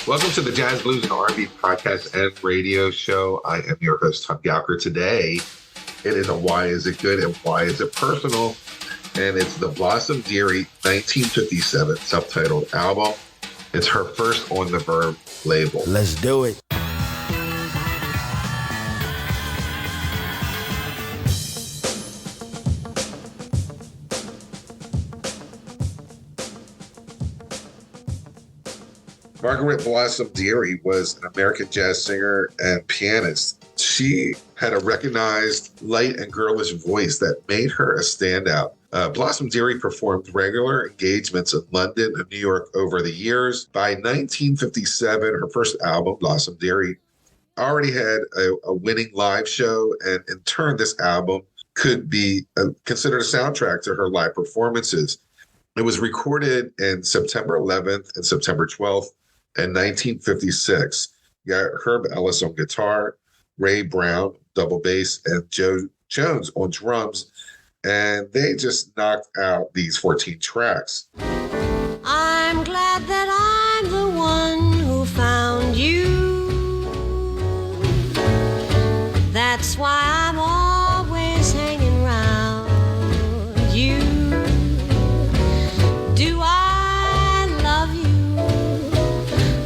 Welcome to the Jazz, Blues, and R&B podcast and radio show. I am your host, Thomas-Gouker. Today, it is a Why Is It Good and Why Is It Personal? And it's the Blossom Dearie 1957 self-titled album. It's her first on the Verve label. Let's do it. Margaret Blossom Dearie was an American jazz singer and pianist. She had a recognized light and girlish voice that made her a standout. Blossom Dearie performed regular engagements in London and New York over the years. By 1957, her first album, Blossom Dearie, already had a winning live show, and in turn, this album could be considered a soundtrack to her live performances. It was recorded in September 11th and September 12th in 1956. You got Herb Ellis on guitar, Ray Brown, double bass, and Joe Jones on drums. And they just knocked out these 14 tracks. I'm glad that I'm the one who found you. That's why I'm always hanging round you. Do I love you?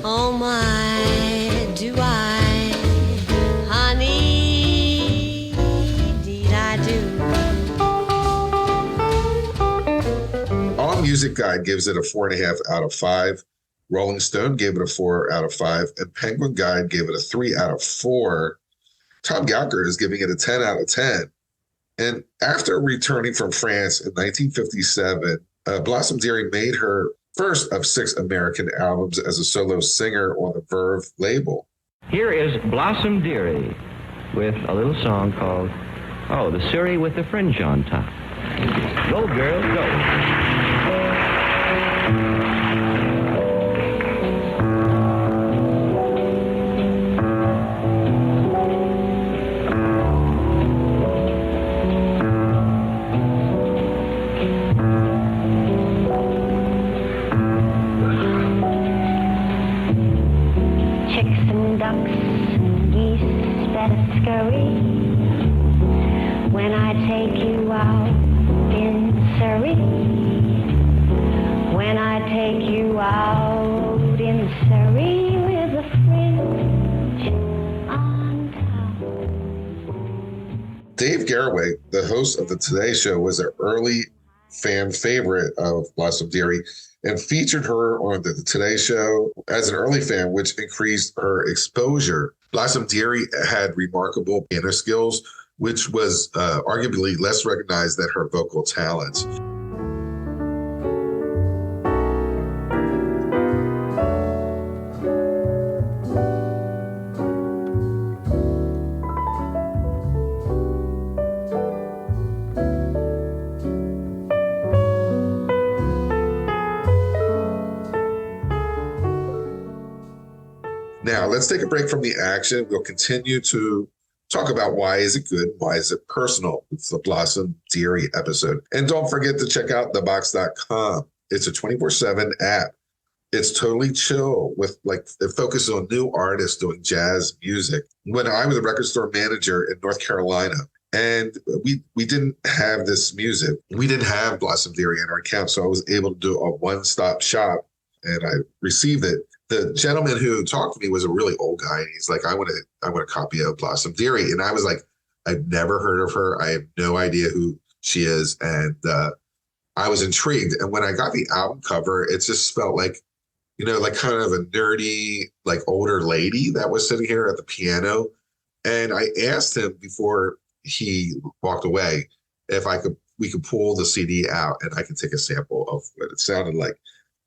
Oh my, do I? Honey, indeed I do. Music Guide gives it a 4.5 out of 5. Rolling Stone gave it a 4 out of 5. And Penguin Guide gave it a 3 out of 4. Thomas-Gouker is giving it a 10 out of 10. And after returning from France in 1957, Blossom Dearie made her first of 6 American albums as a solo singer on the Verve label. Here is Blossom Dearie with a little song called, The Surrey with the Fringe on Top. Go, girl, go. Dave Garroway, the host of the Today Show, was an early fan favorite of Blossom Dearie and featured her on the Today Show as an early fan, which increased her exposure. Blossom Dearie had remarkable piano skills, which was arguably less recognized than her vocal talents. Now, let's take a break from the action. We'll continue to talk about why is it good, why is it personal. It's the Blossom Dearie episode. And don't forget to check out thebox.com. It's a 24/7 app. It's totally chill with it focuses on new artists doing jazz music. When I was a record store manager in North Carolina, and we didn't have this music, we didn't have Blossom Dearie in our account, so I was able to do a one-stop shop, and I received it. The gentleman who talked to me was a really old guy, and he's like, I want a copy of Blossom Dearie. And I was like, I've never heard of her. I have no idea who she is. And I was intrigued. And when I got the album cover, it just felt like, like kind of a nerdy, like older lady that was sitting here at the piano. And I asked him before he walked away if we could pull the CD out and I could take a sample of what it sounded like.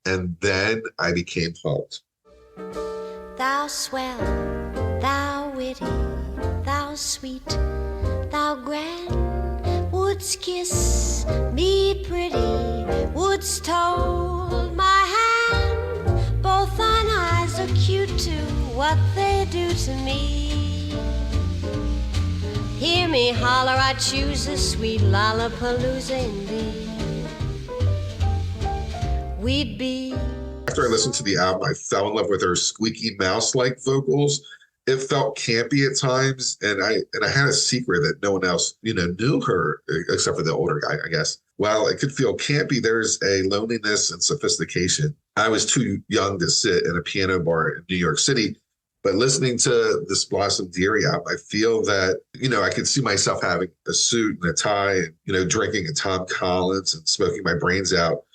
And then I became hooked. Thou swell, thou witty, thou sweet, thou grand, wouldst kiss me pretty, wouldst hold my hand. Both thine eyes are cute too, what they do to me. Hear me holler, I choose a sweet lollapalooza in thee. We'd be After I listened to the album, I fell in love with her squeaky mouse-like vocals. It felt campy at times, and I had a secret that no one else, knew her except for the older guy, I guess. While it could feel campy, there's a loneliness and sophistication. I was too young to sit in a piano bar in New York City, but listening to this Blossom Dearie album, I feel that, I could see myself having a suit and a tie and, drinking a Tom Collins and smoking my brains out,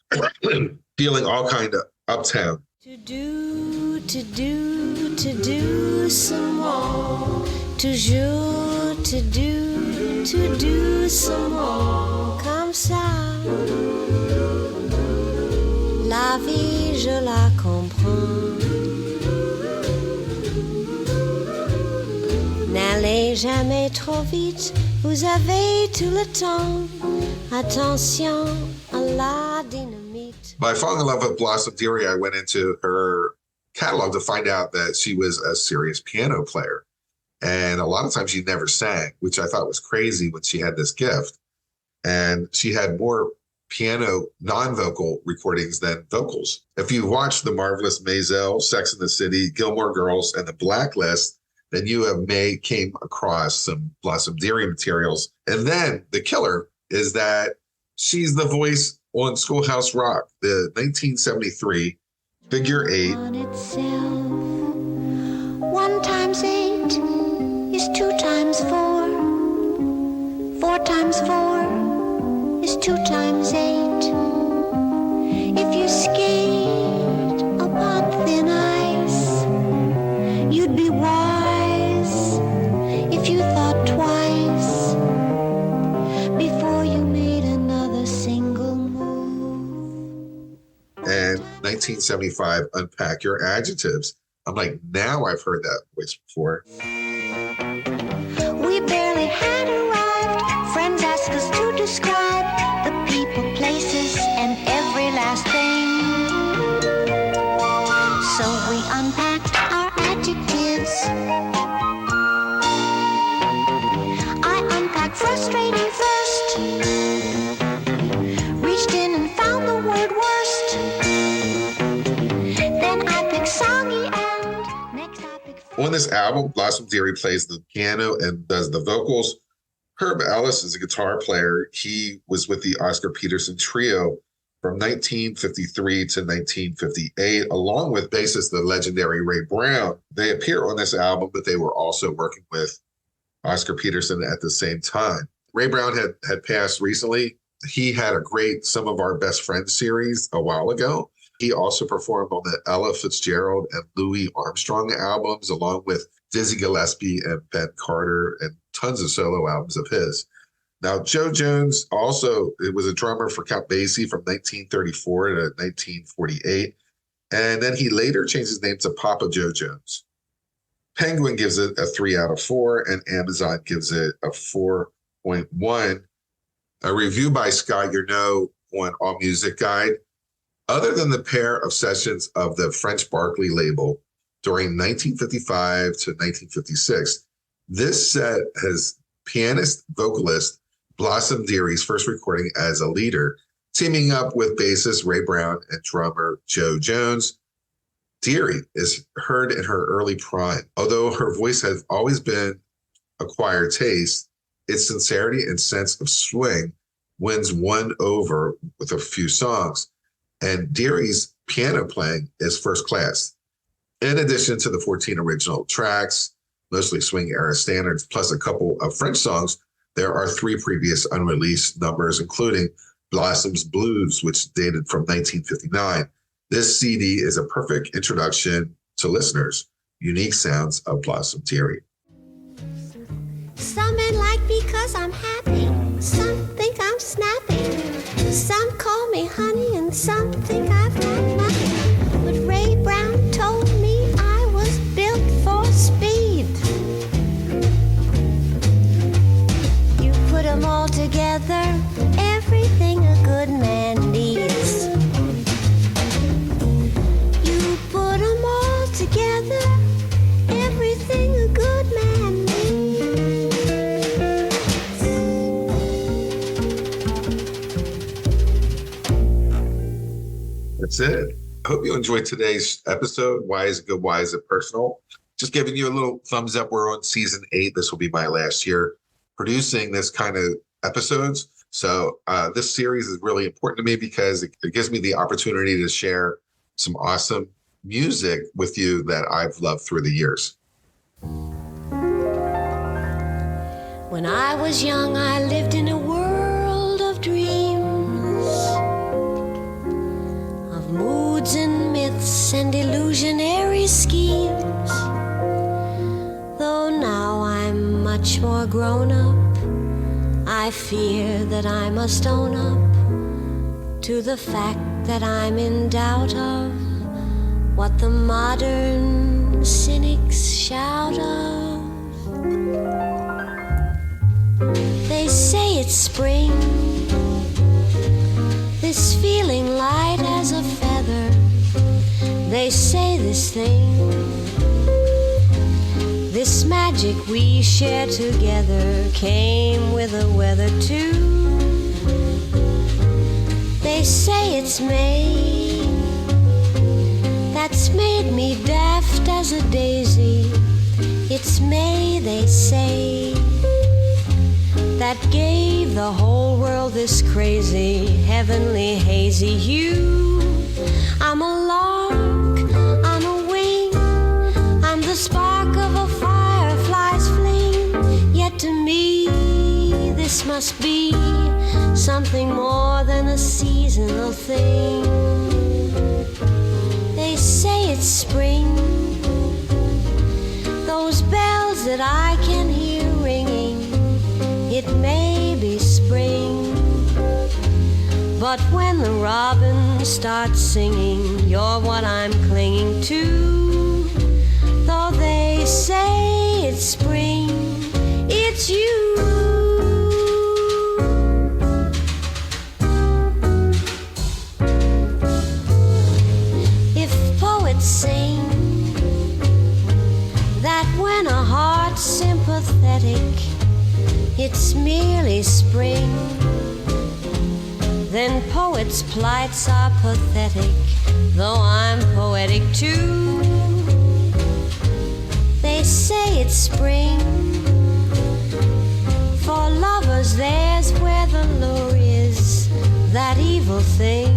feeling all kind of uptown. To do some more. Toujours to do some more. Comme ça. La vie, je la comprends. N'allez jamais trop vite, vous avez tout le temps. Attention à la dynamite. By falling in love with Blossom Dearie, I went into her catalog to find out that she was a serious piano player. And a lot of times she never sang, which I thought was crazy when she had this gift. And she had more piano non-vocal recordings than vocals. If you watch The Marvelous Maisel, Sex and the City, Gilmore Girls, and The Blacklist, then you came across some Blossom Dearie materials. And then the killer is that she's the voice on Schoolhouse Rock, the 1973 figure 8. On itself. 1 times 8 is 2 times 4. 4 times 4 is 2 times 8. If you skate upon thin ice, you'd be wise if you thought twice before you made another single move. And 1975, Unpack Your Adjectives. I'm like, now I've heard that voice before. We barely had arrived. Friends asked us to describe the people, places, and every last thing. So we unpacked our adjectives. I unpacked frustrating first. Reached in and found the word worst. Then I picked soggy and next I picked... On this album, Blossom Dearie plays the piano and does the vocals. Herb Ellis is a guitar player. He was with the Oscar Peterson Trio from 1953 to 1958, along with bassist the legendary Ray Brown. They appear on this album, but they were also working with Oscar Peterson at the same time. Ray Brown had passed recently. He had a great Some of Our Best Friends series a while ago. He also performed on the Ella Fitzgerald and Louis Armstrong albums, along with Dizzy Gillespie and Ben Carter, and tons of solo albums of his. Now, Joe Jones was a drummer for Count Basie from 1934 to 1948. And then he later changed his name to Papa Joe Jones. Penguin gives it a 3 out of 4, and Amazon gives it a 4.1. A review by Scott Yerno on All Music Guide. Other than the pair of sessions of the French Barclay label during 1955 to 1956, this set has pianist-vocalist Blossom Dearie's first recording as a leader, teaming up with bassist Ray Brown and drummer Joe Jones. Dearie is heard in her early prime. Although her voice has always been acquired taste, its sincerity and sense of swing wins one over with a few songs. And Dearie's piano playing is first class. In addition to the 14 original tracks, mostly swing era standards, plus a couple of French songs, there are 3 previous unreleased numbers, including Blossom's Blues, which dated from 1959. This CD is a perfect introduction to listeners. Unique sounds of Blossom Dearie. Some men like me 'cause I'm happy. Some think I'm snappy. Some call me honey and some think I've got nothing. But Ray Brown told me I was built for speed. You put 'em all together, everything a good man needs. You put 'em all together, everything a good man needs. That's it. I hope you enjoyed today's episode. Why is it good? Why is it personal? Just giving you a little thumbs up. We're on season 8. This will be my last year producing this kind of episodes. So this series is really important to me because it gives me the opportunity to share some awesome music with you that I've loved through the years. When I was young, I lived in a world of dreams, of moods and myths and illusionary schemes. Though now I'm much more grown up, I fear that I must own up to the fact that I'm in doubt of what the modern cynics shout of. They say it's spring, this feeling light as a feather. They say this thing, this magic we share together, came with the weather too. They say it's May, that's made me daft as a daisy. It's May, they say, that gave the whole world this crazy, heavenly, hazy hue. I'm a lark, I'm a wing, I'm the spark of a firefly's fling. Yet to me, this must be something more than a seasonal thing. They say it's spring, those bells that I can hear ringing, it may be spring, but when the robin starts singing, you're what I'm clinging to. Though they say it's spring, it's you. If poets sing that when a heart's sympathetic, it's merely spring, then poets' plights are pathetic, though I'm poetic too. They say it's spring, for lovers there's where the lure is, that evil thing,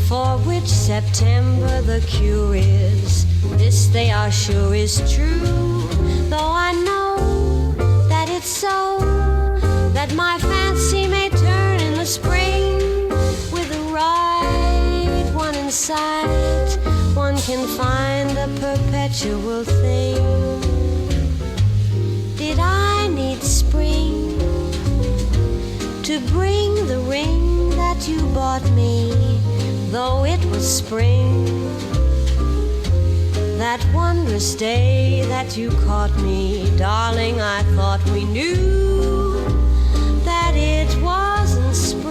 for which September the cure is. This they are sure is true, though I know that it's so, that my fancy may turn in the spring. With the right one in sight, one can find a perpetual thing. Did I need spring to bring the ring that you bought me, though it was spring? That wondrous day that you caught me, darling, I thought we knew that it wasn't spring.